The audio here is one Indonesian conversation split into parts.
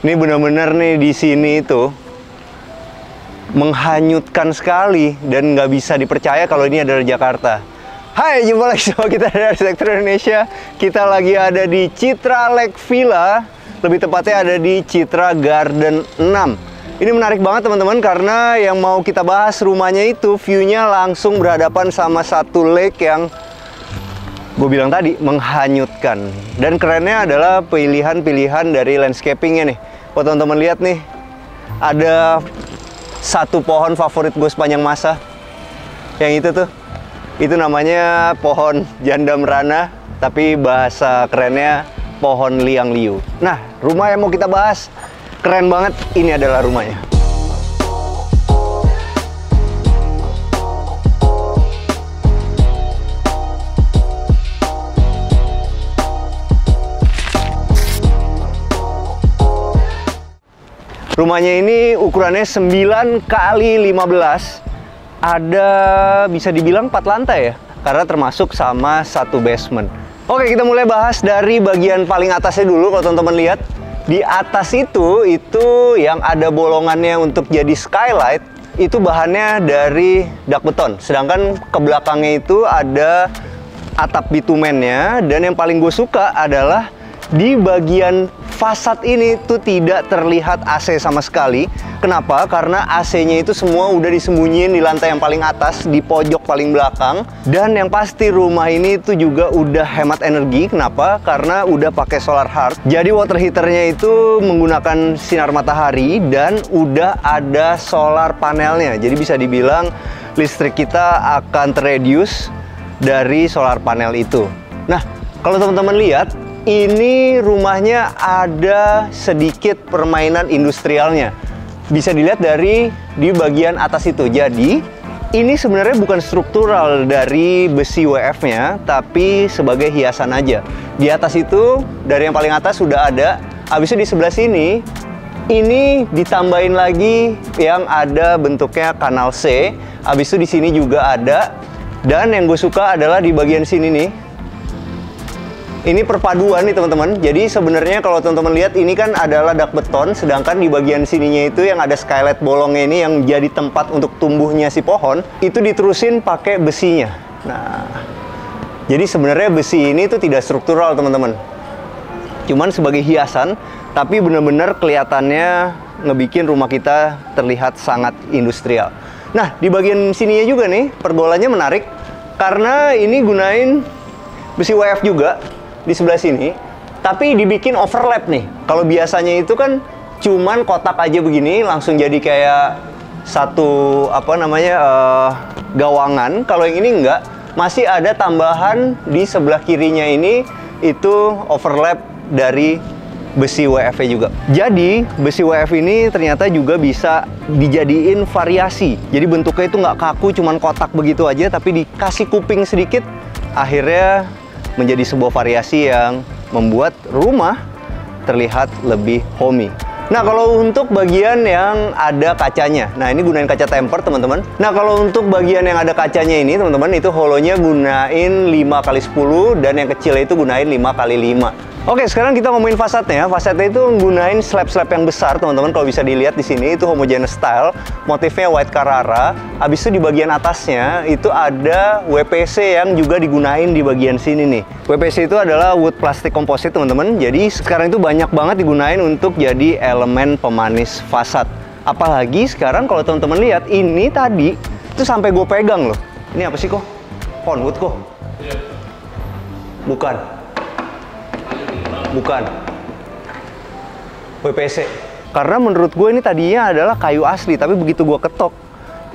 Ini benar-benar nih di sini itu menghanyutkan sekali dan nggak bisa dipercaya kalau ini adalah Jakarta. Hai, jumpa lagi sama kita dari Arsitektur Indonesia. Kita lagi ada di Citra Lake Villa, lebih tepatnya ada di Citra Garden 6. Ini menarik banget teman-teman karena yang mau kita bahas rumahnya itu view-nya langsung berhadapan sama satu lake yang gue bilang tadi menghanyutkan. Dan kerennya adalah pilihan-pilihan dari landscapingnya nih. Kalau teman-teman lihat nih, ada satu pohon favorit gue sepanjang masa. Yang itu tuh, itu namanya pohon janda merana, tapi bahasa kerennya pohon liang liu. Nah, rumah yang mau kita bahas keren banget, ini adalah rumahnya. Rumahnya ini ukurannya 9 kali 15. Ada bisa dibilang 4 lantai ya, karena termasuk sama satu basement. Oke, kita mulai bahas dari bagian paling atasnya dulu. Kalau teman-teman lihat, di atas itu yang ada bolongannya untuk jadi skylight, itu bahannya dari dak beton. Sedangkan ke belakangnya itu ada atap bitumennya. Dan yang paling gue suka adalah di bagian fasad ini tuh tidak terlihat AC sama sekali. Kenapa? Karena AC-nya itu semua udah disembunyiin di lantai yang paling atas, di pojok paling belakang. Dan yang pasti rumah ini tuh juga udah hemat energi. Kenapa? Karena udah pakai solar heart. Jadi water heaternya itu menggunakan sinar matahari dan udah ada solar panelnya. Jadi bisa dibilang listrik kita akan terreduce dari solar panel itu. Nah, kalau teman-teman lihat, ini rumahnya ada sedikit permainan industrialnya. Bisa dilihat dari di bagian atas itu. Jadi, ini sebenarnya bukan struktural dari besi WF-nya, tapi sebagai hiasan aja. Di atas itu, dari yang paling atas sudah ada. Habis itu di sebelah sini, ini ditambahin lagi yang ada bentuknya kanal C. Habis itu di sini juga ada. Dan yang gue suka adalah di bagian sini nih. Ini perpaduan nih teman-teman. Jadi sebenarnya kalau teman-teman lihat, ini kan adalah dak beton, sedangkan di bagian sininya itu yang ada skylight bolongnya ini yang jadi tempat untuk tumbuhnya si pohon, itu diterusin pakai besinya. Nah, jadi sebenarnya besi ini tuh tidak struktural teman-teman, cuman sebagai hiasan, tapi bener-bener kelihatannya ngebikin rumah kita terlihat sangat industrial. Nah, di bagian sininya juga nih, pergolannya menarik karena ini gunain besi WF juga di sebelah sini, tapi dibikin overlap nih. Kalau biasanya itu kan cuman kotak aja begini, langsung jadi kayak satu gawangan. Kalau yang ini enggak, masih ada tambahan di sebelah kirinya ini, itu overlap dari besi WF-nya juga. Jadi besi WF ini ternyata juga bisa dijadiin variasi. Jadi bentuknya itu nggak kaku, cuman kotak begitu aja, tapi dikasih kuping sedikit, akhirnya menjadi sebuah variasi yang membuat rumah terlihat lebih homey. Nah, kalau untuk bagian yang ada kacanya, nah ini gunain kaca temper teman-teman. Nah, kalau untuk bagian yang ada kacanya ini teman-teman, itu holonya gunain 5x10 dan yang kecil itu gunain 5x5. Oke, sekarang kita ngomongin fasadnya. Fasadnya itu gunain slab-slab yang besar teman-teman. Kalau bisa dilihat di sini itu homogeneous style, motifnya white Carrara. Habis itu di bagian atasnya itu ada WPC yang juga digunain di bagian sini nih. WPC itu adalah wood plastic composite teman-teman. Jadi sekarang itu banyak banget digunain untuk jadi elemen pemanis fasad. Apalagi sekarang kalau teman-teman lihat, ini tadi itu sampai gue pegang loh. Ini apa sih kok? Conwood kok? Bukan. Bukan. WPC. Karena menurut gue ini tadinya adalah kayu asli, tapi begitu gue ketok,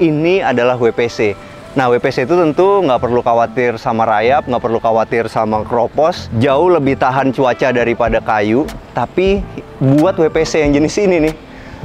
ini adalah WPC. Nah, WPC itu tentu nggak perlu khawatir sama rayap, nggak perlu khawatir sama keropos, jauh lebih tahan cuaca daripada kayu. Tapi buat WPC yang jenis ini nih,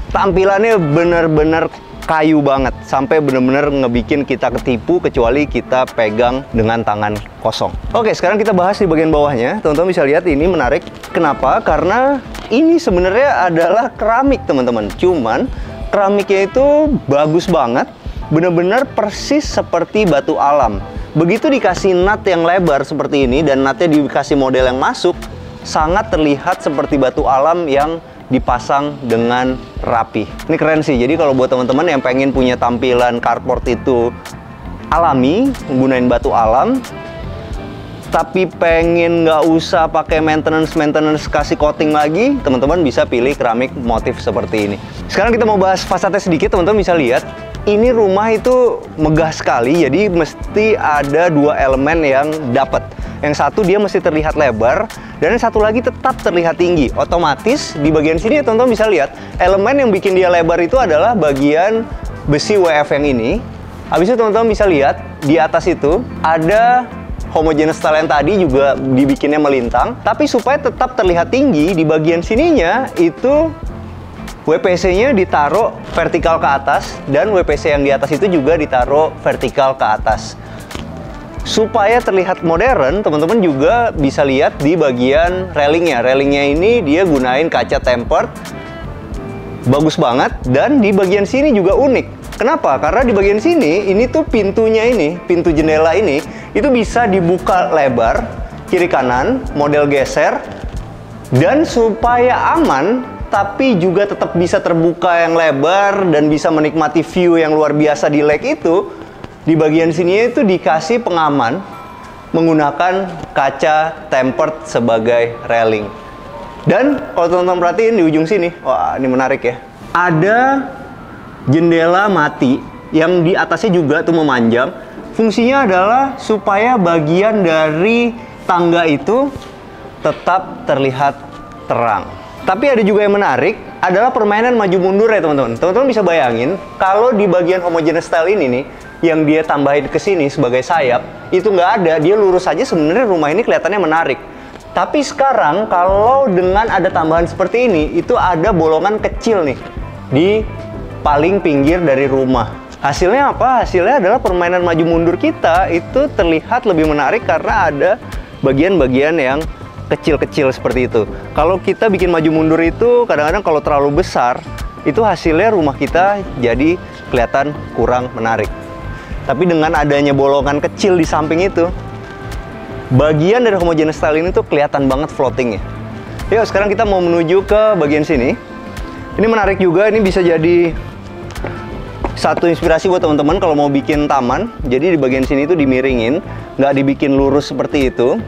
tampilannya bener-bener kayu banget, sampai bener-bener ngebikin kita ketipu kecuali kita pegang dengan tangan kosong. Oke, sekarang kita bahas di bagian bawahnya. Teman-teman bisa lihat ini menarik. Kenapa? Karena ini sebenarnya adalah keramik teman-teman. Cuman keramiknya itu bagus banget, bener-bener persis seperti batu alam. Begitu dikasih nut yang lebar seperti ini dan nutnya dikasih model yang masuk, sangat terlihat seperti batu alam yang dipasang dengan rapi. Ini keren sih. Jadi kalau buat teman-teman yang pengen punya tampilan carport itu alami, menggunakan batu alam, tapi pengen nggak usah pakai maintenance kasih coating lagi, teman-teman bisa pilih keramik motif seperti ini. Sekarang kita mau bahas fasadnya sedikit. Teman-teman bisa lihat ini rumah itu megah sekali, jadi mesti ada dua elemen yang dapat. Yang satu dia mesti terlihat lebar, dan yang satu lagi tetap terlihat tinggi. Otomatis di bagian sini teman-teman bisa lihat elemen yang bikin dia lebar itu adalah bagian besi WF yang ini. Habis itu teman-teman bisa lihat di atas itu ada homogeneous style yang tadi juga dibikinnya melintang, tapi supaya tetap terlihat tinggi di bagian sininya itu WPC-nya ditaruh vertikal ke atas, dan WPC yang di atas itu juga ditaruh vertikal ke atas. Supaya terlihat modern, teman-teman juga bisa lihat di bagian railingnya. Railingnya ini dia gunain kaca tempered, bagus banget, dan di bagian sini juga unik. Kenapa? Karena di bagian sini, ini tuh pintunya ini, pintu jendela ini, itu bisa dibuka lebar, kiri kanan, model geser, dan supaya aman, tapi juga tetap bisa terbuka yang lebar dan bisa menikmati view yang luar biasa di lake itu. Di bagian sini itu dikasih pengaman menggunakan kaca tempered sebagai railing. Dan kalau teman-teman perhatiin di ujung sini, wah ini menarik ya. Ada jendela mati yang di atasnya juga tuh memanjang. Fungsinya adalah supaya bagian dari tangga itu tetap terlihat terang. Tapi ada juga yang menarik, adalah permainan maju mundur ya teman-teman. Teman-teman bisa bayangin, kalau di bagian homogeneous style ini nih, yang dia tambahin ke sini sebagai sayap, itu nggak ada, dia lurus aja, sebenarnya rumah ini kelihatannya menarik. Tapi sekarang, kalau dengan ada tambahan seperti ini, itu ada bolongan kecil nih, di paling pinggir dari rumah. Hasilnya apa? Hasilnya adalah permainan maju mundur kita, itu terlihat lebih menarik karena ada bagian-bagian yang kecil-kecil seperti itu. Kalau kita bikin maju mundur itu kadang-kadang kalau terlalu besar, itu hasilnya rumah kita jadi kelihatan kurang menarik. Tapi dengan adanya bolongan kecil di samping itu, bagian dari homogeneous style ini tuh kelihatan banget floatingnya. Yuk sekarang kita mau menuju ke bagian sini. Ini menarik juga, ini bisa jadi satu inspirasi buat teman-teman kalau mau bikin taman. Jadi di bagian sini tuh dimiringin, nggak dibikin lurus seperti itu.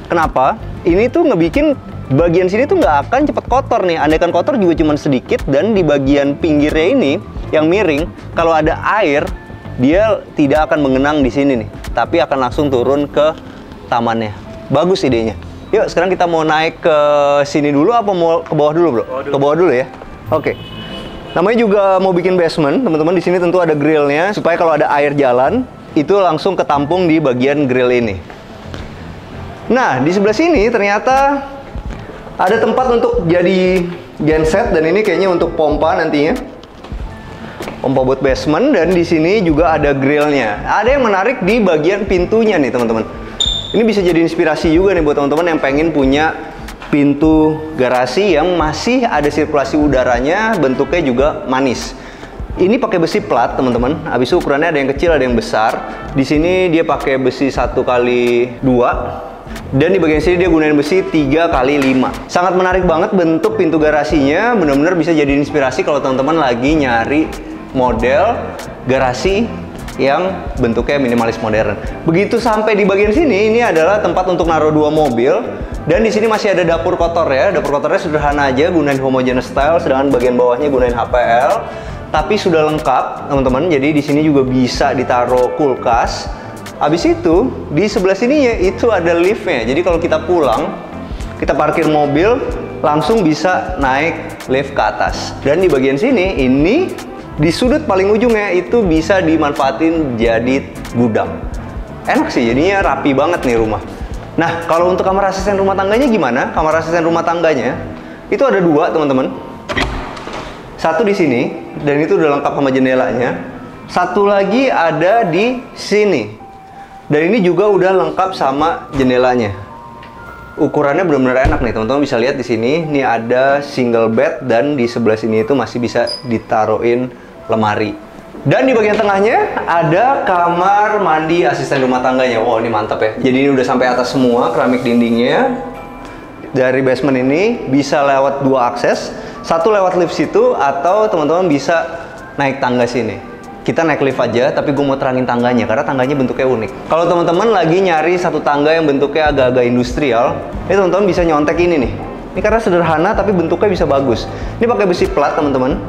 Kenapa? Ini tuh ngebikin bagian sini tuh nggak akan cepet kotor nih. Andaikan kotor juga cuma sedikit, dan di bagian pinggirnya ini yang miring, kalau ada air, dia tidak akan mengenang di sini nih, tapi akan langsung turun ke tamannya. Bagus idenya. Yuk sekarang kita mau naik ke sini dulu apa mau ke bawah dulu, bro? Ke bawah dulu ya. Oke. Namanya juga mau bikin basement, teman-teman. Di sini tentu ada grillnya supaya kalau ada air jalan itu langsung ketampung di bagian grill ini. Nah, di sebelah sini ternyata ada tempat untuk jadi genset, dan ini kayaknya untuk pompa nantinya. Pompa buat basement, dan di sini juga ada grillnya. Ada yang menarik di bagian pintunya nih, teman-teman. Ini bisa jadi inspirasi juga nih buat teman-teman yang pengen punya pintu garasi yang masih ada sirkulasi udaranya, bentuknya juga manis. Ini pakai besi plat, teman-teman. Habis itu ukurannya ada yang kecil, ada yang besar. Di sini dia pakai besi 1x2. Dan di bagian sini dia gunain besi 3x5. Sangat menarik banget bentuk pintu garasinya. Benar-benar bisa jadi inspirasi kalau teman-teman lagi nyari model garasi yang bentuknya minimalis modern. Begitu sampai di bagian sini, ini adalah tempat untuk naruh dua mobil. Dan di sini masih ada dapur kotor ya. Dapur kotornya sederhana aja, gunain homogeneous style, sedangkan bagian bawahnya gunain HPL. Tapi sudah lengkap, teman-teman. Jadi di sini juga bisa ditaruh kulkas. Habis itu, di sebelah sininya itu ada liftnya. Jadi kalau kita pulang, kita parkir mobil, langsung bisa naik lift ke atas. Dan di bagian sini, ini di sudut paling ujungnya itu bisa dimanfaatin jadi gudang. Enak sih, jadinya rapi banget nih rumah. Nah, kalau untuk kamar asisten rumah tangganya gimana? Kamar asisten rumah tangganya itu ada dua, teman-teman. Satu di sini, dan itu udah lengkap sama jendelanya. Satu lagi ada di sini. Dan ini juga udah lengkap sama jendelanya. Ukurannya benar-benar enak nih, teman-teman bisa lihat di sini. Ini ada single bed, dan di sebelah sini itu masih bisa ditaruhin lemari. Dan di bagian tengahnya ada kamar mandi asisten rumah tangganya. Wow, ini mantap ya. Jadi ini udah sampai atas semua keramik dindingnya. Dari basement ini bisa lewat dua akses. Satu lewat lift situ, atau teman-teman bisa naik tangga sini. Kita naik lift aja, tapi gue mau terangin tangganya karena tangganya bentuknya unik. Kalau teman-teman lagi nyari satu tangga yang bentuknya agak-agak industrial, ini teman-teman bisa nyontek ini nih. Ini karena sederhana tapi bentuknya bisa bagus. Ini pakai besi plat teman-teman.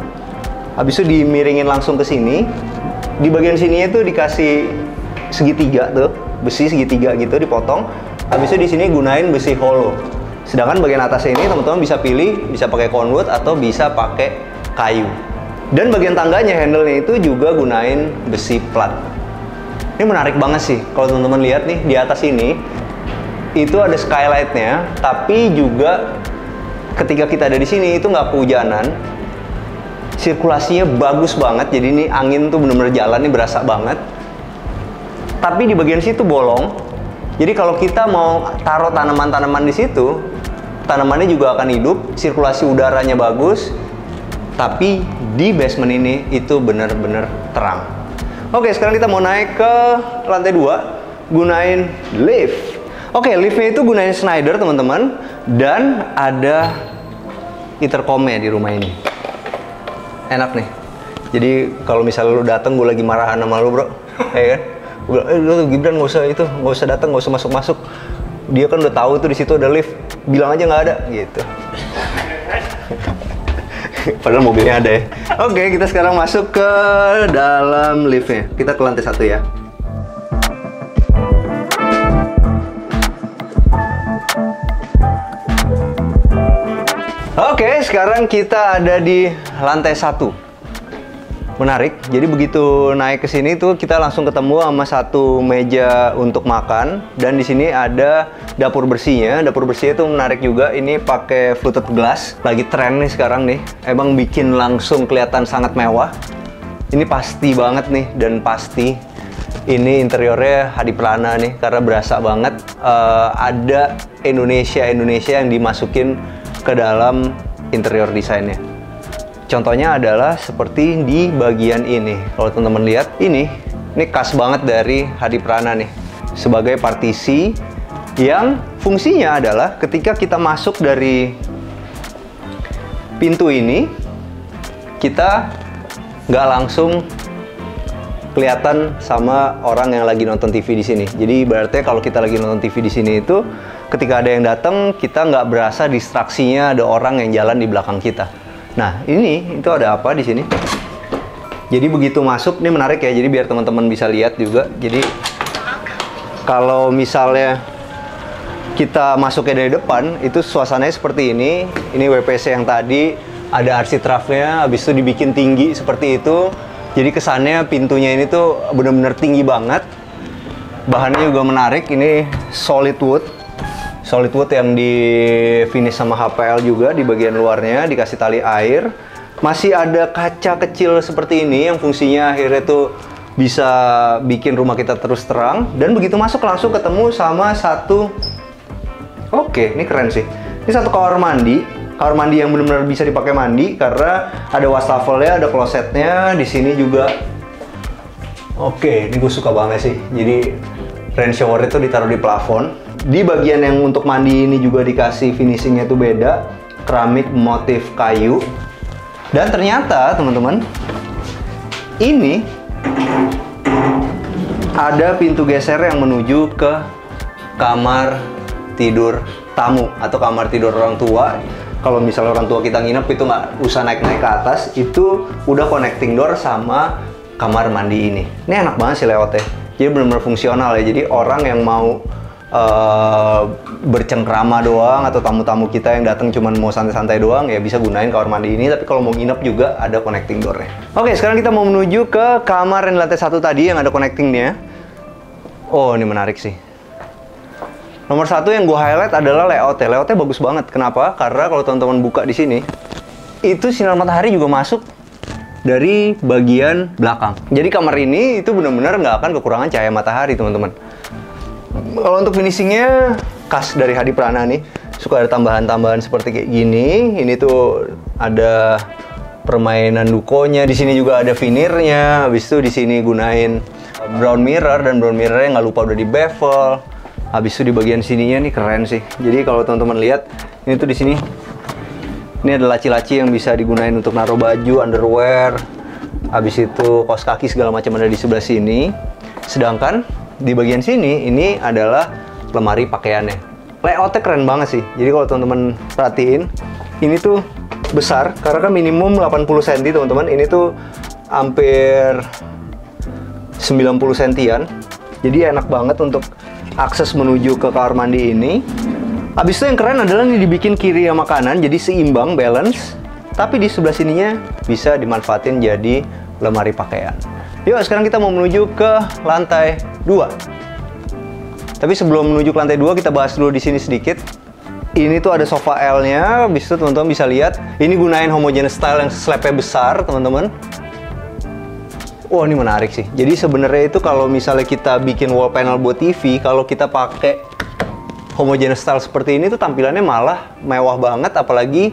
Habis itu dimiringin langsung ke sini. Di bagian sininya itu dikasih segitiga tuh, besi segitiga gitu dipotong. Habis itu di sini gunain besi hollow. Sedangkan bagian atasnya ini teman-teman bisa pilih, bisa pakai conwood atau bisa pakai kayu. Dan bagian tangganya, handle-nya itu juga gunain besi plat. Ini menarik banget sih. Kalau teman-teman lihat nih di atas ini, itu ada skylight-nya, tapi juga ketika kita ada di sini itu nggak kehujanan. Sirkulasinya bagus banget, jadi ini angin tuh bener-bener jalan, ini berasa banget. Tapi di bagian situ bolong. Jadi kalau kita mau taruh tanaman-tanaman di situ, tanamannya juga akan hidup, sirkulasi udaranya bagus, tapi di basement ini itu benar-benar terang. Oke, sekarang kita mau naik ke lantai 2, gunain lift. Oke, liftnya itu gunain Schneider teman-teman, dan ada intercomnya di rumah ini. Enak nih. Jadi kalau misalnya lu dateng, gue lagi marahan sama lu bro, ya kan? Gue bilang, lu Gibran nggak usah datang, nggak usah masuk. Dia kan udah tahu tuh di situ ada lift, bilang aja nggak ada gitu. Padahal mobilnya ada ya. Oke, kita sekarang masuk ke dalam liftnya. Kita ke lantai 1 ya. Oke, sekarang kita ada di lantai 1. Menarik, jadi begitu naik ke sini tuh kita langsung ketemu sama satu meja untuk makan, dan di sini ada dapur bersihnya. Dapur bersihnya tuh menarik juga, ini pakai fluted glass, lagi tren nih sekarang nih. Emang bikin langsung kelihatan sangat mewah. Ini pasti banget nih, dan pasti ini interiornya Hadiprana nih, karena berasa banget ada Indonesia yang dimasukin ke dalam interior desainnya. Contohnya adalah seperti di bagian ini. Kalau teman-teman lihat, ini khas banget dari Hadiprana nih. Sebagai partisi yang fungsinya adalah ketika kita masuk dari pintu ini, kita nggak langsung kelihatan sama orang yang lagi nonton TV di sini. Jadi berarti kalau kita lagi nonton TV di sini itu, ketika ada yang datang, kita nggak berasa distraksinya ada orang yang jalan di belakang kita. Nah, itu ada apa di sini? Jadi begitu masuk, ini menarik ya. Jadi biar teman-teman bisa lihat juga. Jadi kalau misalnya kita masuknya dari depan, itu suasananya seperti ini. Ini WPC yang tadi ada architrave-nya, habis itu dibikin tinggi seperti itu. Jadi kesannya pintunya ini tuh bener-bener tinggi banget. Bahannya juga menarik. Ini solid wood yang di finish sama HPL juga di bagian luarnya, dikasih tali air. Masih ada kaca kecil seperti ini yang fungsinya akhirnya tuh bisa bikin rumah kita terus terang. Dan begitu masuk langsung ketemu sama satu, oke, ini keren sih. Ini satu kamar mandi yang benar-benar bisa dipakai mandi karena ada wastafel-nya, ada klosetnya. Di sini juga, oke, ini gue suka banget sih. Jadi rain shower itu ditaruh di plafon. Di bagian yang untuk mandi ini juga dikasih finishingnya tuh beda, keramik motif kayu. Dan ternyata teman-teman, ini ada pintu geser yang menuju ke kamar tidur tamu atau kamar tidur orang tua. Kalau misalnya orang tua kita nginep itu nggak usah naik-naik ke atas, itu udah connecting door sama kamar mandi ini. Ini enak banget sih layoutnya. Jadi benar-benar fungsional ya. Jadi orang yang mau bercengkrama doang, atau tamu-tamu kita yang datang cuman mau santai-santai doang, ya bisa gunain kamar mandi ini. Tapi kalau mau nginep juga ada connecting door-nya. Oke, sekarang kita mau menuju ke kamar yang di lantai 1 tadi yang ada connecting-nya. Oh, ini menarik sih. Nomor 1 yang gue highlight adalah layoutnya. Layoutnya bagus banget. Kenapa? Karena kalau teman-teman buka di sini, itu sinar matahari juga masuk dari bagian belakang. Jadi kamar ini itu benar-benar nggak akan kekurangan cahaya matahari, teman-teman. Kalau untuk finishingnya khas dari Hadiprana nih, suka ada tambahan-tambahan seperti kayak gini. Ini tuh ada permainan dukonya. Di sini juga ada vinirnya. Habis itu di sini gunain brown mirror, dan brown mirrornya nggak lupa udah di bevel. Habis itu di bagian sininya nih keren sih. Jadi kalau teman-teman lihat, ini tuh di sini Ini ada laci-laci yang bisa digunain untuk naruh baju, underwear. Habis itu kaos kaki segala macam ada di sebelah sini. Sedangkan di bagian sini ini adalah lemari pakaiannya. Layoutnya keren banget sih. Jadi kalau teman-teman perhatiin, ini tuh besar karena kan minimum 80 cm teman-teman. Ini tuh hampir 90 cm-an. Jadi enak banget untuk akses menuju ke kamar mandi ini. Habis itu yang keren adalah ini dibikin kiri sama kanan, jadi seimbang, balance. Tapi di sebelah sininya bisa dimanfaatin jadi lemari pakaian. Yuk, sekarang kita mau menuju ke lantai 2. Tapi sebelum menuju ke lantai 2, kita bahas dulu di sini sedikit. Ini tuh ada sofa L-nya, habis itu teman-teman bisa lihat. Ini gunain homogeneous style yang slabnya besar, teman-teman. Wah, ini menarik sih. Jadi sebenarnya itu kalau misalnya kita bikin wall panel buat TV, kalau kita pakai homogeneous style seperti ini tuh tampilannya malah mewah banget, apalagi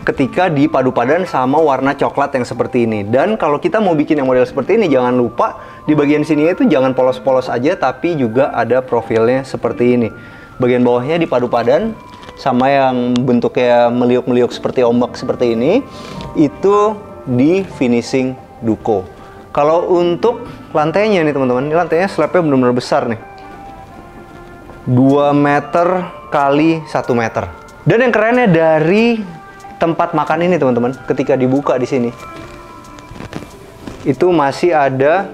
ketika dipadu padan sama warna coklat yang seperti ini. Dan kalau kita mau bikin yang model seperti ini, jangan lupa di bagian sini itu jangan polos-polos aja, tapi juga ada profilnya seperti ini. Bagian bawahnya dipadu padan sama yang bentuknya meliuk-meliuk seperti ombak seperti ini, itu di finishing duko. Kalau untuk lantainya nih teman-teman, ini lantainya slabnya benar-benar besar nih. 2 meter kali 1 meter. Dan yang kerennya dari tempat makan ini teman-teman, ketika dibuka di sini, itu masih ada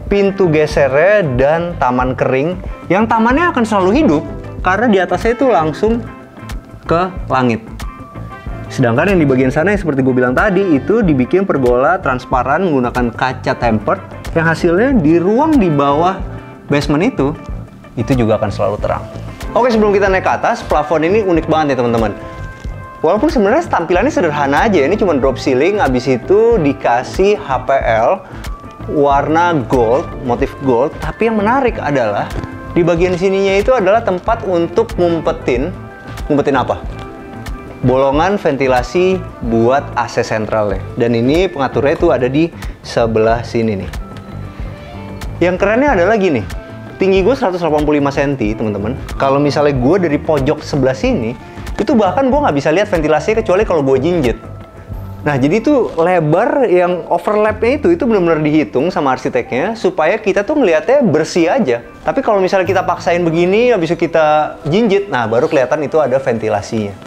pintu gesernya dan taman kering. Yang tamannya akan selalu hidup karena di atasnya itu langsung ke langit. Sedangkan yang di bagian sana yang seperti gue bilang tadi, itu dibikin pergola transparan menggunakan kaca tempered, yang hasilnya di ruang di bawah basement itu juga akan selalu terang. Oke, sebelum kita naik ke atas, plafon ini unik banget ya teman-teman. Walaupun sebenarnya tampilannya sederhana aja, ini cuma drop ceiling, habis itu dikasih HPL warna gold, motif gold. Tapi yang menarik adalah di bagian sininya itu adalah tempat untuk ngumpetin apa? Bolongan ventilasi buat AC sentralnya. Dan ini pengaturnya itu ada di sebelah sini nih. Yang kerennya adalah gini. Tinggi gue 185 cm, teman-teman. Kalau misalnya gue dari pojok sebelah sini, itu bahkan gue nggak bisa lihat ventilasinya kecuali kalau gue jinjit. Nah, jadi itu lebar yang overlapnya itu benar-benar dihitung sama arsiteknya supaya kita tuh ngelihatnya bersih aja. Tapi kalau misalnya kita paksain begini, habis itu kita jinjit, nah baru kelihatan itu ada ventilasinya.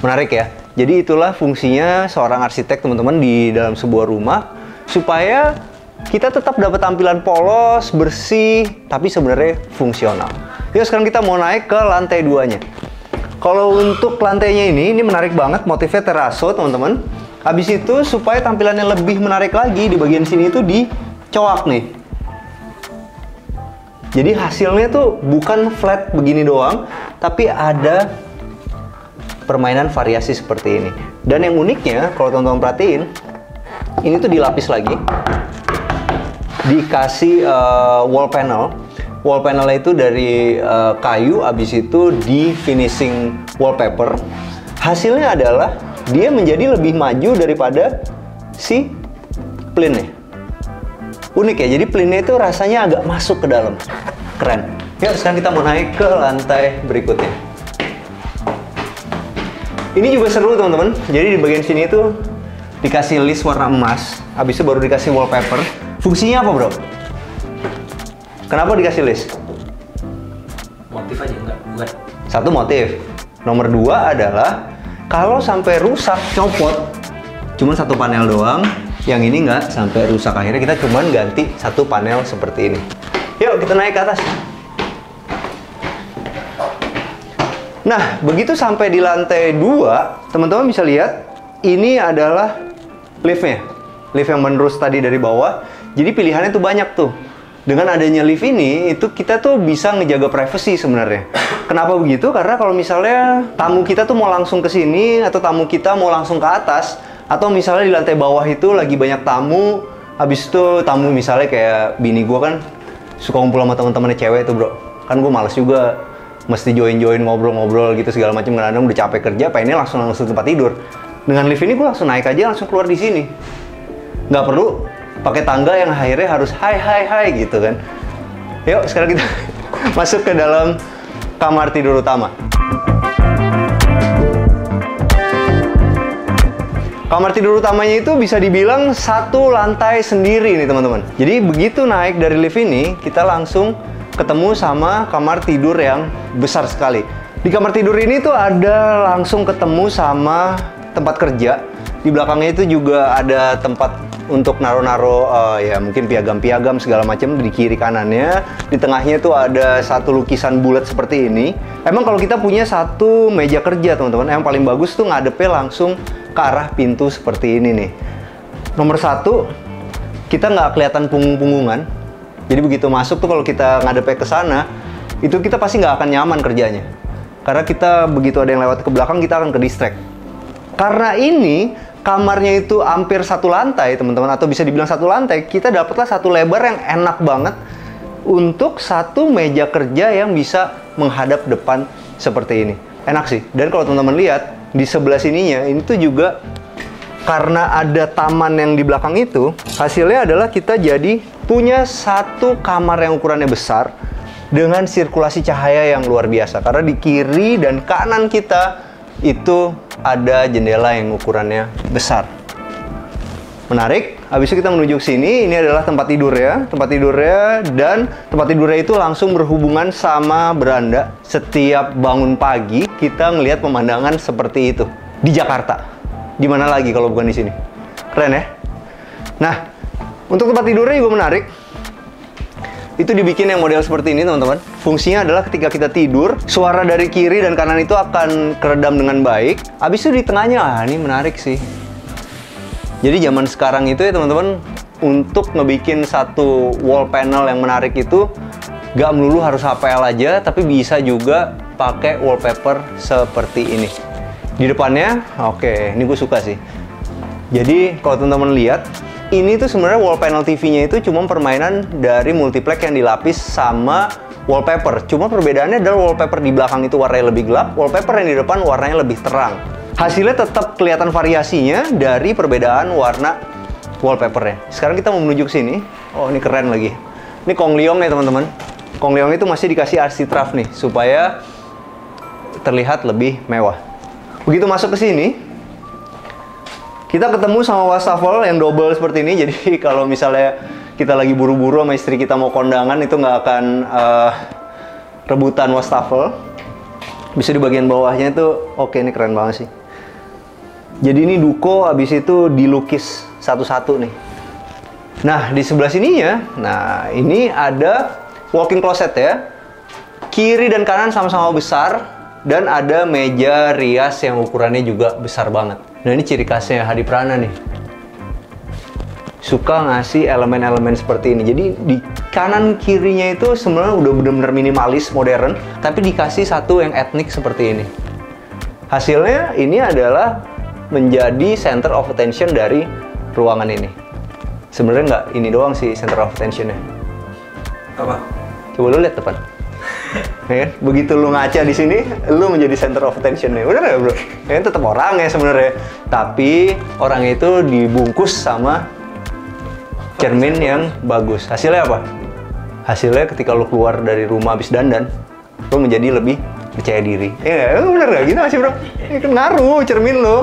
Menarik ya. Jadi itulah fungsinya seorang arsitek, teman-teman, di dalam sebuah rumah supaya kita tetap dapat tampilan polos, bersih, tapi sebenarnya fungsional. Yuk, sekarang kita mau naik ke lantai 2-nya. Kalau untuk lantainya ini menarik banget, motifnya teraso, teman-teman. Habis itu, supaya tampilannya lebih menarik lagi, di bagian sini itu dicoak nih. Jadi hasilnya tuh bukan flat begini doang, tapi ada permainan variasi seperti ini. Dan yang uniknya, kalau teman-teman perhatiin, ini tuh dilapis lagi. Dikasih wall panel. Wall panelnya itu dari kayu, habis itu di finishing wallpaper. Hasilnya adalah dia menjadi lebih maju daripada si plinnya. Unik ya, jadi plinnya itu rasanya agak masuk ke dalam. Keren. Yuk, sekarang kita mau naik ke lantai berikutnya. Ini juga seru teman-teman. Jadi di bagian sini itu dikasih list warna emas, habis itu baru dikasih wallpaper. Fungsinya apa, bro? Kenapa dikasih list? Motif aja, bukan. Satu, motif. Nomor 2 adalah kalau sampai rusak, copot, cuma satu panel doang. Yang ini nggak sampai rusak. Akhirnya kita cuma ganti satu panel seperti ini. Yuk, kita naik ke atas. Nah, begitu sampai di lantai 2, teman-teman bisa lihat, ini adalah liftnya. Lift yang menerus tadi dari bawah. Jadi pilihannya tuh banyak tuh. Dengan adanya lift ini, itu kita tuh bisa ngejaga privacy sebenarnya. Kenapa begitu? Karena kalau misalnya tamu kita tuh mau langsung ke sini, atau tamu kita mau langsung ke atas, atau misalnya di lantai bawah itu lagi banyak tamu, habis itu tamu misalnya kayak bini gue kan suka ngumpul sama teman-temannya cewek tuh, bro. Kan gue males juga mesti join-join ngobrol-ngobrol gitu segala macam, kadang-kadang udah capek kerja, pengennya langsung tempat tidur. Dengan lift ini gue langsung naik aja, langsung keluar di sini. Nggak perlu pakai tangga yang akhirnya harus hai gitu kan. Yuk, sekarang kita masuk ke dalam kamar tidur utama. Kamar tidur utamanya itu bisa dibilang satu lantai sendiri nih teman-teman. Jadi begitu naik dari lift ini, kita langsung ketemu sama kamar tidur yang besar sekali. Di kamar tidur ini tuh ada langsung ketemu sama tempat kerja. Di belakangnya itu juga ada tempat untuk naro-naro ya mungkin piagam-piagam segala macam di kiri kanannya. Di tengahnya tuh ada satu lukisan bulat seperti ini. Emang kalau kita punya satu meja kerja teman-teman, yang paling bagus tuh ngadepnya langsung ke arah pintu seperti ini nih. Nomor satu, kita nggak kelihatan punggung-punggungan. Jadi begitu masuk tuh kalau kita ngadepnya ke sana, itu kita pasti nggak akan nyaman kerjanya. Karena kita begitu ada yang lewat ke belakang, kita akan ke distract. Karena ini kamarnya itu hampir satu lantai teman-teman, atau bisa dibilang satu lantai, kita dapatlah satu lebar yang enak banget untuk satu meja kerja yang bisa menghadap depan seperti ini. Enak sih. Dan kalau teman-teman lihat di sebelah sininya, ini tuh juga karena ada taman yang di belakang itu, hasilnya adalah kita jadi punya satu kamar yang ukurannya besar dengan sirkulasi cahaya yang luar biasa. Karena di kiri dan kanan kita itu ada jendela yang ukurannya besar. Menarik. Habis itu kita menuju ke sini. Ini adalah tempat tidurnya. Tempat tidurnya, dan tempat tidurnya itu langsung berhubungan sama beranda. Setiap bangun pagi kita ngelihat pemandangan seperti itu di Jakarta. Di mana lagi kalau bukan di sini? Keren ya? Nah, untuk tempat tidurnya juga menarik. Itu dibikin yang model seperti ini teman-teman. Fungsinya adalah ketika kita tidur, suara dari kiri dan kanan itu akan keredam dengan baik. Habis itu di tengahnya, ini menarik sih. Jadi zaman sekarang itu ya teman-teman, untuk ngebikin satu wall panel yang menarik itu gak melulu harus HPL aja, tapi bisa juga pakai wallpaper seperti ini. Di depannya, oke, ini gue suka sih. Jadi kalau teman-teman lihat, ini tuh sebenarnya wall panel TV-nya itu cuma permainan dari multiplex yang dilapis sama wallpaper. Cuma perbedaannya adalah wallpaper di belakang itu warnanya lebih gelap, wallpaper yang di depan warnanya lebih terang. Hasilnya tetap kelihatan variasinya dari perbedaan warna wallpapernya. Sekarang kita mau menuju ke sini. Oh, ini keren lagi. Ini Kong Leong ya teman-teman. Kong Leong itu masih dikasih RC Traff nih supaya terlihat lebih mewah. Begitu masuk ke sini, kita ketemu sama wastafel yang double seperti ini. Jadi kalau misalnya kita lagi buru-buru sama istri kita mau kondangan, itu nggak akan rebutan wastafel. Bisa di bagian bawahnya itu, oke, ini keren banget sih. Jadi ini duko, habis itu dilukis satu-satu nih. Nah, di sebelah sininya, nah ini ada walk-in closet ya. Kiri dan kanan sama-sama besar, dan ada meja rias yang ukurannya juga besar banget. Nah, ini ciri khasnya Hadi Prana nih. Suka ngasih elemen-elemen seperti ini. Jadi di kanan kirinya itu sebenarnya udah bener-bener minimalis, modern, tapi dikasih satu yang etnik seperti ini. Hasilnya ini adalah menjadi center of attention dari ruangan ini. Sebenarnya nggak ini doang sih center of attention-nya. Apa? Coba lu lihat depan. Ya, begitu lu ngaca di sini, lu menjadi center of attention-nya. Bener ya, bro? Ya, tetap orang ya sebenarnya. Tapi orang itu dibungkus sama cermin yang bagus. Hasilnya apa? Hasilnya ketika lu keluar dari rumah habis dandan, lu menjadi lebih percaya diri. Iya, bener gak? Gitu masih bro? Ini kan ngaruh cermin lo.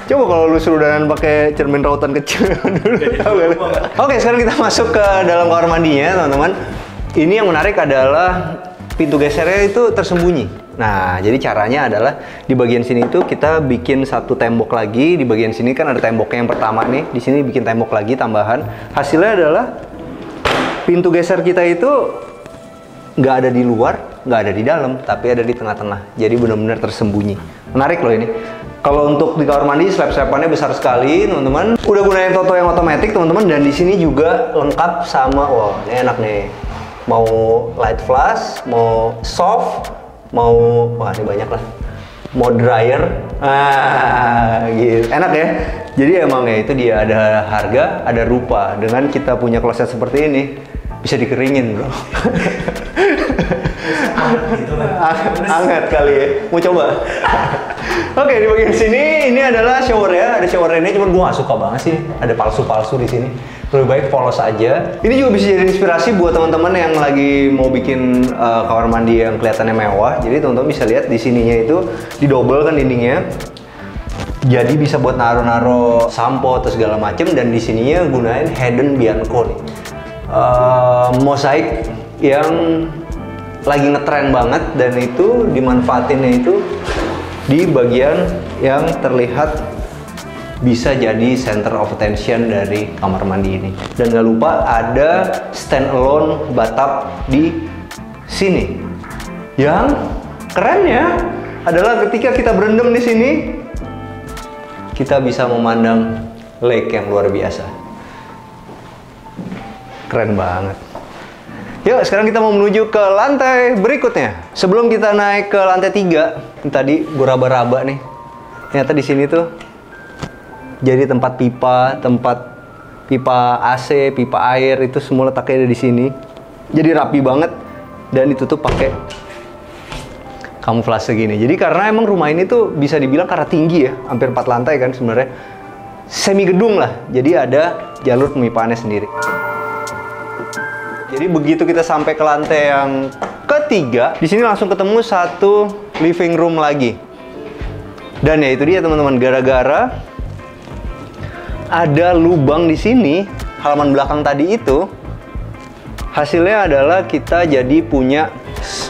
Coba kalau lu suruh dandan pakai cermin rautan kecil dulu. Oke, sekarang kita masuk ke dalam kamar mandinya, teman-teman. Ini yang menarik adalah pintu gesernya itu tersembunyi. Nah, jadi caranya adalah di bagian sini itu kita bikin satu tembok lagi. Di bagian sini kan ada temboknya yang pertama nih. Di sini bikin tembok lagi tambahan. Hasilnya adalah pintu geser kita itu nggak ada di luar, nggak ada di dalam, tapi ada di tengah-tengah. Jadi benar-benar tersembunyi. Menarik loh ini. Kalau untuk di kamar mandi, slab-slabannya besar sekali, teman-teman. Udah gunain Toto yang otomatis, teman-teman. Dan di sini juga lengkap sama, wah, ini enak nih. Mau light flush, mau soft, mau, wah ini banyak lah. Mau dryer, gitu. Enak ya. Jadi emang ya itu dia ada harga, ada rupa. Dengan kita punya kloset seperti ini, bisa dikeringin bro. Hangat kali ya, mau coba? Oke, di bagian sini ini adalah shower ya, ada shower ini, cuman gue gak suka banget sih ada palsu-palsu di sini. Lebih baik polos aja. Ini juga bisa jadi inspirasi buat teman-teman yang lagi mau bikin kamar mandi yang kelihatannya mewah. Jadi teman-teman bisa lihat di sininya itu didobel kan dindingnya. Jadi bisa buat naro-naro sampo atau segala macem, dan di sininya gunain Hayden Bianco nih. Mosaik yang lagi ngetren banget, dan itu dimanfaatinnya itu di bagian yang terlihat bisa jadi center of attention dari kamar mandi ini. Dan gak lupa ada standalone bathtub di sini. Yang kerennya adalah ketika kita berendam di sini, kita bisa memandang lake yang luar biasa. Keren banget. Yuk, sekarang kita mau menuju ke lantai berikutnya. Sebelum kita naik ke lantai 3, tadi gue raba-raba nih. Ternyata di sini tuh jadi tempat pipa AC, pipa air, itu semua letaknya ada di sini. Jadi rapi banget, dan ditutup pakai kamuflase gini. Jadi karena emang rumah ini tuh bisa dibilang karena tinggi ya, hampir 4 lantai kan sebenarnya. Semi gedung lah. Jadi ada jalur pemipaannya sendiri. Jadi begitu kita sampai ke lantai yang ketiga, di sini langsung ketemu satu living room lagi. Dan ya itu dia teman-teman, gara-gara ada lubang di sini, halaman belakang tadi itu, hasilnya adalah kita jadi punya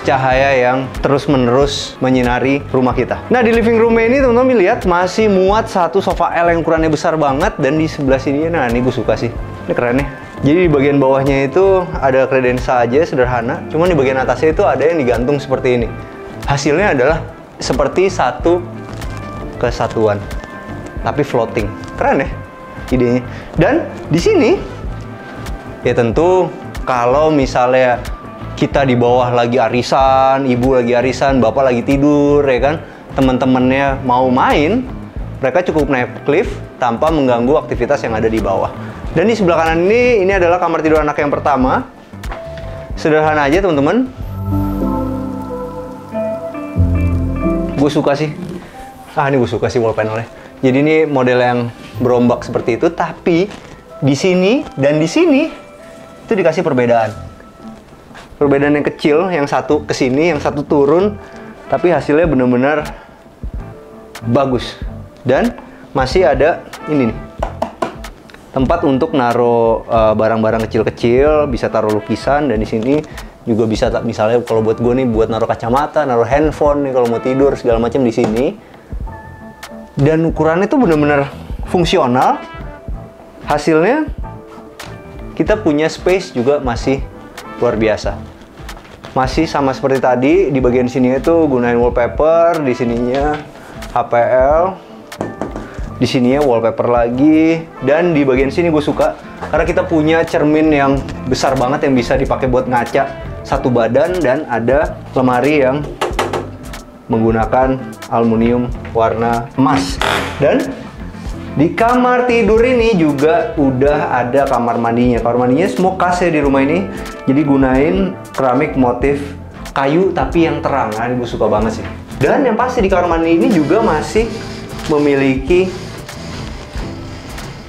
cahaya yang terus-menerus menyinari rumah kita. Nah, di living room ini teman-teman lihat masih muat satu sofa L yang ukurannya besar banget, dan di sebelah sini, nah ini gue suka sih. Ini keren nih. Jadi di bagian bawahnya itu ada kredensa aja sederhana, cuman di bagian atasnya itu ada yang digantung seperti ini. Hasilnya adalah seperti satu kesatuan, tapi floating. Keren ya idenya. Dan di sini ya tentu kalau misalnya kita di bawah lagi arisan, ibu lagi arisan, bapak lagi tidur, ya kan, teman-temannya mau main, mereka cukup naik lift tanpa mengganggu aktivitas yang ada di bawah. Dan di sebelah kanan ini adalah kamar tidur anak yang pertama. Sederhana aja teman-teman. Gue suka sih. Ini gue suka sih wall panelnya. Jadi ini model yang berombak seperti itu, tapi di sini dan di sini itu dikasih perbedaan. Perbedaan yang kecil, yang satu ke sini, yang satu turun, tapi hasilnya benar-benar bagus. Dan masih ada ini nih, tempat untuk naruh barang-barang kecil-kecil, bisa taruh lukisan, dan di sini juga bisa misalnya kalau buat gue nih buat naruh kacamata, naruh handphone nih kalau mau tidur segala macam di sini. Dan ukurannya tuh benar-benar fungsional. Hasilnya kita punya space juga masih luar biasa. Masih sama seperti tadi, di bagian sini itu gunain wallpaper, di sininya HPL, di sininya wallpaper lagi, dan di bagian sini gue suka karena kita punya cermin yang besar banget yang bisa dipakai buat ngaca satu badan, dan ada lemari yang menggunakan aluminium warna emas. Dan di kamar tidur ini juga udah ada kamar mandinya. Kamar mandinya semua khas ya di rumah ini. Jadi gunain keramik motif kayu tapi yang terang. Nah, ini gue suka banget sih. Dan yang pasti di kamar mandi ini juga masih memiliki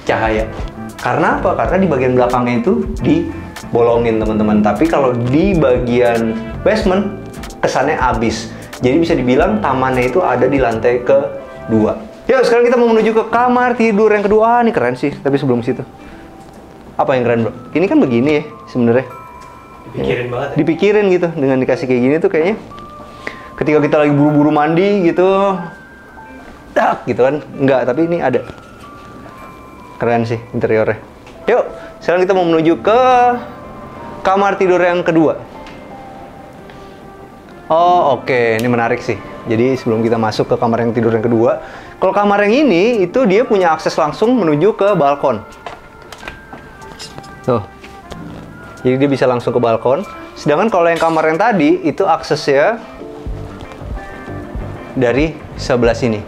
cahaya. Karena apa? Karena di bagian belakangnya itu dibolongin teman-teman. Tapi kalau di bagian basement kesannya abis. Jadi bisa dibilang tamannya itu ada di lantai kedua. Yuk, sekarang kita mau menuju ke kamar tidur yang kedua. Ini keren sih, tapi sebelum situ. Apa yang keren, bro? Ini kan begini ya, sebenarnya. Dipikirin banget ya? Dipikirin gitu, dengan dikasih kayak gini tuh kayaknya. Ketika kita lagi buru-buru mandi gitu, dak gitu kan. Enggak, tapi ini ada. Keren sih interiornya. Yuk, sekarang kita mau menuju ke kamar tidur yang kedua. Oh, oke. Ini menarik sih. Jadi sebelum kita masuk ke kamar yang tidur yang kedua, kalau kamar yang ini, itu dia punya akses langsung menuju ke balkon. Tuh. Jadi dia bisa langsung ke balkon. Sedangkan kalau yang kamar yang tadi, itu aksesnya dari sebelah sini.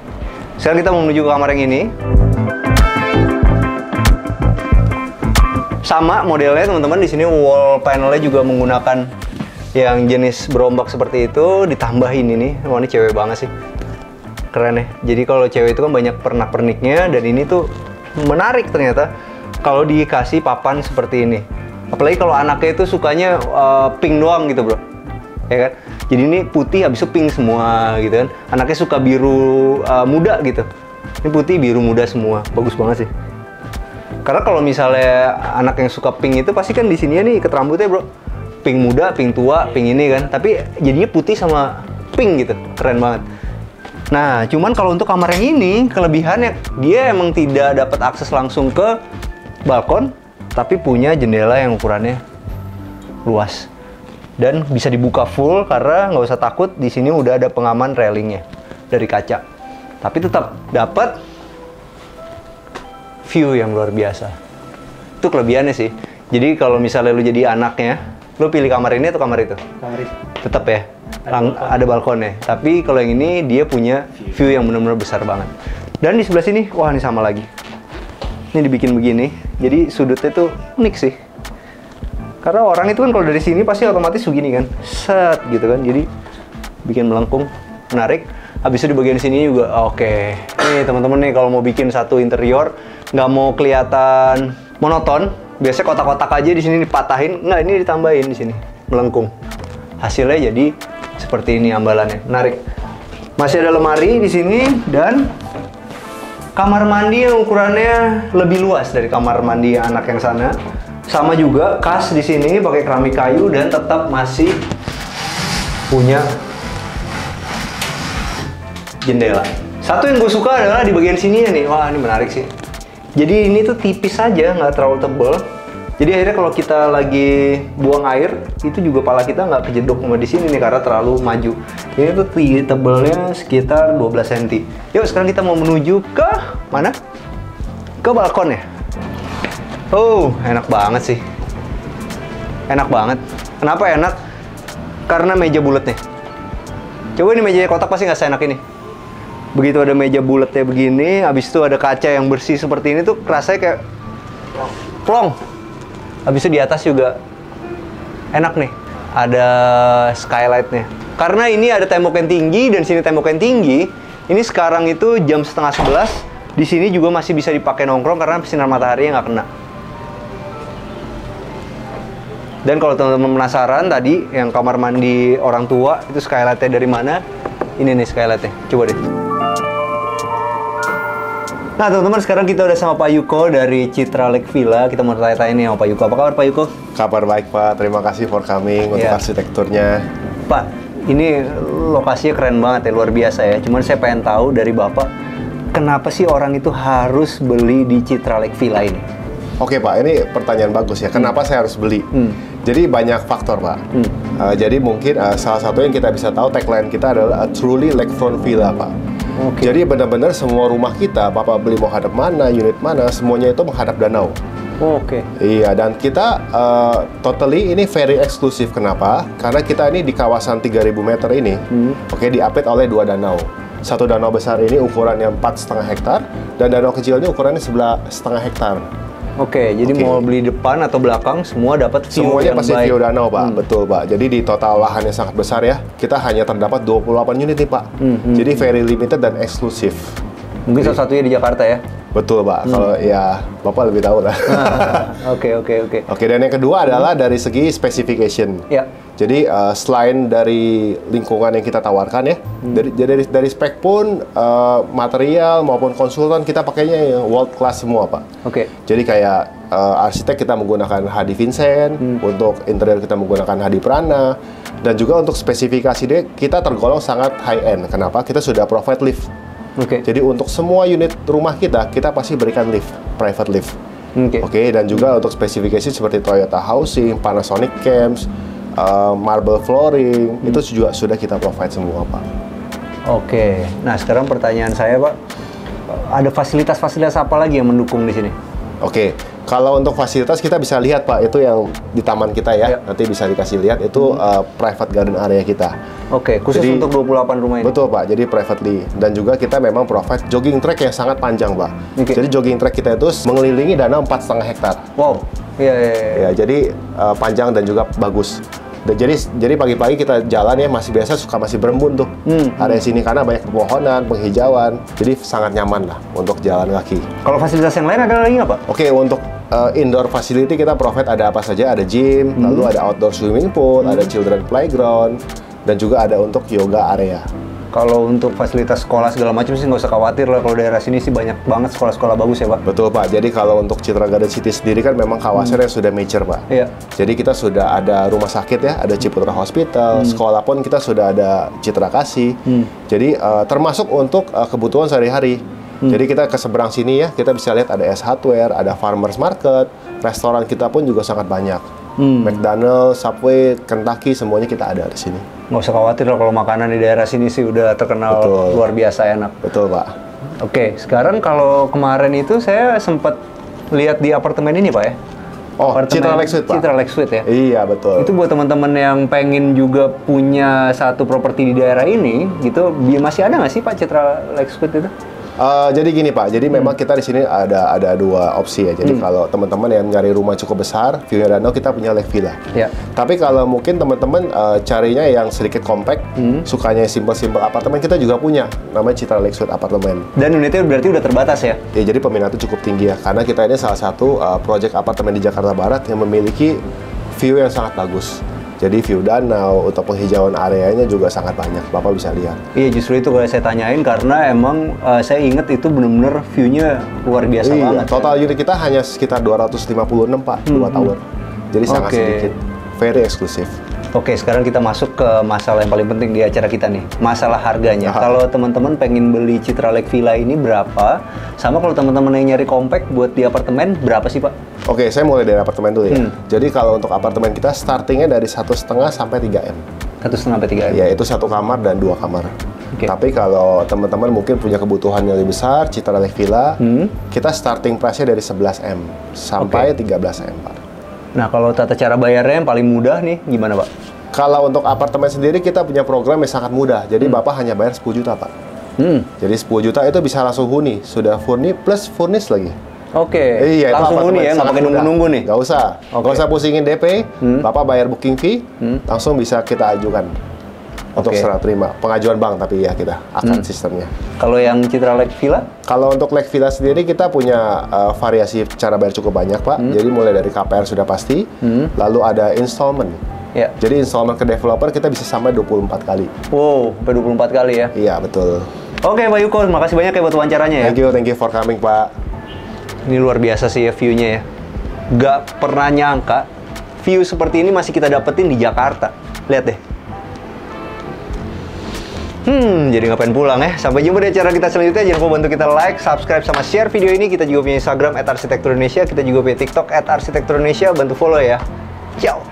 Sekarang kita mau menuju ke kamar yang ini. Sama modelnya teman-teman, di sini wall panelnya juga menggunakan yang jenis berombak seperti itu, ditambahin ini. Wah, ini cewek banget sih. Keren ya. Jadi kalau cewek itu kan banyak pernak-perniknya, dan ini tuh menarik ternyata kalau dikasih papan seperti ini. Apalagi kalau anaknya itu sukanya pink doang gitu, bro. Ya kan? Jadi ini putih habis itu pink semua gitu kan. Anaknya suka biru muda gitu. Ini putih biru muda semua, bagus banget sih. Karena kalau misalnya anak yang suka pink itu pasti kan di sini nih ikat rambutnya bro, pink muda, pink tua, pink ini kan. Tapi jadinya putih sama pink gitu, keren banget. Nah, cuman kalau untuk kamar yang ini kelebihannya dia emang tidak dapat akses langsung ke balkon, tapi punya jendela yang ukurannya luas dan bisa dibuka full karena nggak usah takut di sini udah ada pengaman railingnya dari kaca. Tapi tetap dapat view yang luar biasa. Itu kelebihannya sih. Jadi kalau misalnya lu jadi anaknya, lu pilih kamar ini atau kamar itu? Kamar itu. Tetap ya, ada balkonnya. Tapi kalau yang ini dia punya view yang benar-benar besar banget. Dan di sebelah sini, wah ini sama lagi. Ini dibikin begini, jadi sudutnya tuh unik sih. Karena orang itu kan kalau dari sini pasti otomatis begini kan, set gitu kan. Jadi bikin melengkung, menarik. Habis itu di bagian sini juga, oke. Nih teman-teman nih kalau mau bikin satu interior, nggak mau kelihatan monoton, biasanya kotak-kotak aja di sini dipatahin, nggak ini ditambahin di sini, melengkung. Hasilnya jadi seperti ini ambalannya, menarik. Masih ada lemari di sini dan kamar mandi yang ukurannya lebih luas dari kamar mandi anak yang sana. Sama juga kas di sini pakai keramik kayu dan tetap masih punya jendela. Satu yang gue suka adalah di bagian sini nih, wah ini menarik sih. Jadi ini tuh tipis saja, nggak terlalu tebel. Jadi akhirnya kalau kita lagi buang air, itu juga pala kita nggak kejedok sama di sini nih karena terlalu maju. Ini tuh tebelnya sekitar 12 cm. Yuk sekarang kita mau menuju ke mana? Ke balkon ya. Oh, enak banget sih. Enak banget. Kenapa enak? Karena meja bulatnya. Coba ini meja kotak pasti nggak seenak ini. Begitu ada meja bulatnya begini, habis itu ada kaca yang bersih seperti ini tuh rasanya kayak plong. Habis itu di atas juga enak nih, ada skylightnya. Karena ini ada tembok yang tinggi dan sini tembok yang tinggi. Ini sekarang itu jam setengah 11. Di sini juga masih bisa dipakai nongkrong karena sinar matahari nggak kena. Dan kalau teman-teman penasaran tadi yang kamar mandi orang tua itu skylightnya dari mana? Ini nih skylightnya, coba deh. Nah teman-teman, sekarang kita udah sama Pak Yuko dari Citra Lake Villa. Kita mau tanya-tanya nih sama Pak Yuko. Apa kabar Pak Yuko? Kabar baik Pak, terima kasih for coming untuk arsitekturnya. Pak, ini lokasinya keren banget ya, luar biasa ya. Cuman saya pengen tahu dari Bapak, kenapa sih orang itu harus beli di Citra Lake Villa ini? Oke Pak, ini pertanyaan bagus ya. Kenapa saya harus beli? Jadi banyak faktor Pak. Jadi mungkin salah satu yang kita bisa tahu tagline kita adalah a truly lakefront villa Pak. Jadi benar-benar semua rumah kita, Bapak beli mau hadap mana, unit mana, semuanya itu menghadap danau. Iya, dan kita totally ini very eksklusif. Kenapa? Karena kita ini di kawasan 3.000 meter ini, diapit oleh dua danau. Satu danau besar ini ukurannya 4,5 hektar, dan danau kecil ini ukurannya 11,5 hektar. Jadi mau beli depan atau belakang, semua dapat view semuanya yang pasti baik. view danau Pak, betul Pak. Jadi di total lahan yang sangat besar ya, kita hanya terdapat 28 unit nih Pak. Jadi very limited dan eksklusif. Mungkin salah satunya di Jakarta ya? Betul Pak, kalau ya Bapak lebih tahu lah. Oke, dan yang kedua adalah dari segi specification. Jadi selain dari lingkungan yang kita tawarkan ya, dari spek pun material maupun konsultan kita pakainya yang world class semua Pak. Jadi kayak arsitek kita menggunakan Hadi Vincent, untuk interior kita menggunakan Hadi Prana, dan juga untuk spesifikasi dia kita tergolong sangat high end. Kenapa? Kita sudah provide lift. Jadi untuk semua unit rumah kita pasti berikan lift, private lift. Dan juga untuk spesifikasi seperti Toyota Housing, Panasonic Camps, marble flooring, itu juga sudah kita provide semua Pak. Nah sekarang pertanyaan saya Pak, ada fasilitas-fasilitas apa lagi yang mendukung di sini? Kalau untuk fasilitas kita bisa lihat Pak, itu yang di taman kita ya, nanti bisa dikasih lihat itu private garden area kita. Khusus jadi, untuk 28 rumah ini? Betul Pak, jadi privately. Dan juga kita memang provide jogging track yang sangat panjang Pak. Jadi jogging track kita itu mengelilingi danau 4,5 hektar. Ya, jadi panjang dan juga bagus. Dan jadi pagi-pagi kita jalan ya masih berembun tuh area sini karena banyak pepohonan, penghijauan, jadi sangat nyaman lah untuk jalan kaki. Kalau fasilitas yang lain ada lagi nggak Pak? Untuk indoor facility kita provide ada apa saja, ada gym, lalu ada outdoor swimming pool, ada children playground, dan juga ada untuk yoga area. Kalau untuk fasilitas sekolah segala macam sih nggak usah khawatir lah. Kalau daerah sini sih banyak banget sekolah-sekolah bagus ya Pak. Betul Pak. Jadi kalau untuk Citra Garden City sendiri kan memang kawasannya sudah mature Pak. Iya. Jadi kita sudah ada rumah sakit ya, ada Ciputra Hospital, sekolah pun kita sudah ada Citra Kasih. Jadi termasuk untuk kebutuhan sehari-hari. Jadi kita ke seberang sini ya, kita bisa lihat ada S Hardware, ada Farmers Market, restoran kita pun juga sangat banyak. McDonald's, Subway, Kentucky, semuanya kita ada di sini. Nggak usah khawatir lah kalau makanan di daerah sini sih udah terkenal luar biasa enak. Betul Pak. Oke, sekarang kalau kemarin itu saya sempat lihat di apartemen ini Pak ya. Oh, Citra Lake Suite Pak. Citra Lake Suite ya. Iya betul. Itu buat teman-teman yang pengen juga punya satu properti di daerah ini, gitu, masih ada nggak sih Pak Citra Lake Suite itu? Jadi gini Pak, jadi memang kita di sini ada dua opsi ya. Jadi kalau teman-teman yang nyari rumah cukup besar, view-nya danau, kita punya Lake Villa. Ya. Tapi kalau mungkin teman-teman carinya yang sedikit compact, sukanya simple-simple apartemen, kita juga punya, namanya Citra Lake Suite Apartemen. Dan unitnya berarti udah terbatas ya? Ya, jadi peminatnya cukup tinggi ya, karena kita ini salah satu project apartemen di Jakarta Barat yang memiliki view yang sangat bagus. Jadi view danau, untuk penghijauan areanya juga sangat banyak, Bapak bisa lihat. Iya, justru itu kalau saya tanyain karena emang saya inget itu bener-bener view-nya luar biasa banget. Total unit kita hanya sekitar 256 Pak, 2 tower. Jadi sangat sedikit, very eksklusif. Oke, sekarang kita masuk ke masalah yang paling penting di acara kita nih, masalah harganya. Kalau teman-teman pengen beli Citra Lake Villa ini berapa? Sama kalau teman-teman yang nyari compact buat di apartemen, berapa sih Pak? Oke, saya mulai dari apartemen dulu ya. Jadi kalau untuk apartemen kita startingnya dari 1,5 sampai 3 M. 1,5 sampai 3 M? Ya, itu 1 kamar dan 2 kamar. Tapi kalau teman-teman mungkin punya kebutuhan yang lebih besar, Citra Lake Villa, kita starting price-nya dari 11 M sampai 13 M Pak. Nah, kalau tata cara bayarnya yang paling mudah nih, gimana Pak? Kalau untuk apartemen sendiri, kita punya program yang sangat mudah. Jadi Bapak hanya bayar 10 juta Pak. Jadi 10 juta itu bisa langsung huni. Sudah huni plus furnish lagi. Oke, iya, langsung huni ya, nggak pakai nunggu-nunggu nih? Nggak usah. Nggak usah pusingin DP, Bapak bayar booking fee, langsung bisa kita ajukan. Untuk serah terima. Pengajuan bank tapi ya kita akan sistemnya. Kalau yang Citra Lake Villa? Kalau untuk Lake Villa sendiri kita punya variasi cara bayar cukup banyak Pak. Jadi mulai dari KPR sudah pasti, lalu ada installment. Ya. Jadi installment ke developer kita bisa sampai 24 kali. Wow, sampai 24 kali ya? Iya, betul. Oke Pak Yuko, makasih banyak ya buat wawancaranya ya. Thank you for coming Pak. Ini luar biasa sih ya view-nya ya. Gak pernah nyangka view seperti ini masih kita dapetin di Jakarta. Lihat deh. Jadi nggak pengen pulang ya. Sampai jumpa di acara kita selanjutnya. Jangan lupa bantu kita like, subscribe, sama share video ini. Kita juga punya Instagram @arsitekturindonesia. Kita juga punya TikTok @arsitekturindonesia. Bantu follow ya. Ciao.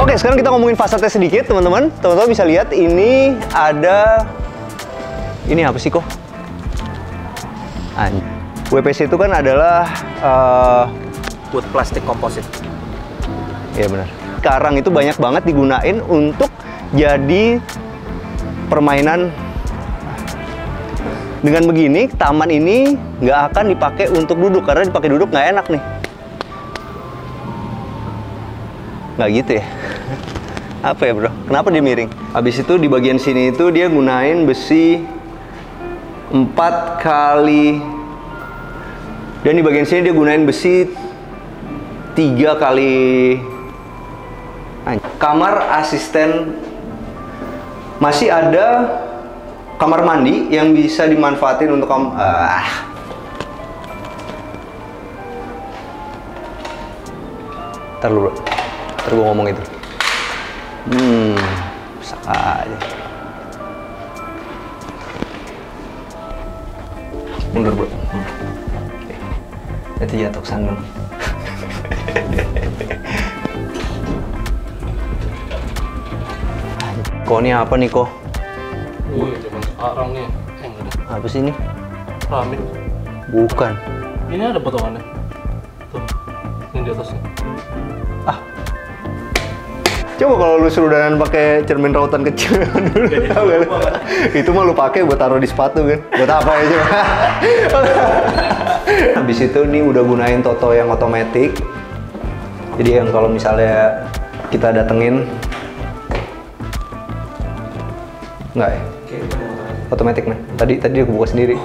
Oke, sekarang kita ngomongin fasadnya sedikit, teman-teman. Teman-teman bisa lihat ini ada... Ini apa sih kok? WPC itu kan adalah wood plastic composite. Iya benar. Sekarang itu banyak banget digunain untuk jadi permainan. Dengan begini, taman ini nggak akan dipakai untuk duduk karena dipakai duduk nggak enak nih. Nggak gitu ya? Apa ya bro? Kenapa dia miring? Habis itu di bagian sini itu dia gunain besi 4 kali, dan di bagian sini dia gunain besi 3 kali. Kamar asisten, masih ada kamar mandi yang bisa dimanfaatin untuk Ntar dulu, ntar gue ngomong itu. Rusak aja. Mundur bro. Itu jatuh sandung. Kok ini apa nih kok? Ini zaman sekarang nih. Apa sih ini? Keramik. Bukan. Ini ada potongannya. Tuh, ini di atasnya. Coba kalau lu suruh danan pakai cermin rautan kecil dulu, tau gak? Itu mah lu pakai buat taruh di sepatu kan? Buat apa aja? Habis itu nih udah gunain Toto yang otomatis. Jadi yang kalau misalnya kita datengin, nggak ya? Otomatis nih. Tadi aku buka sendiri.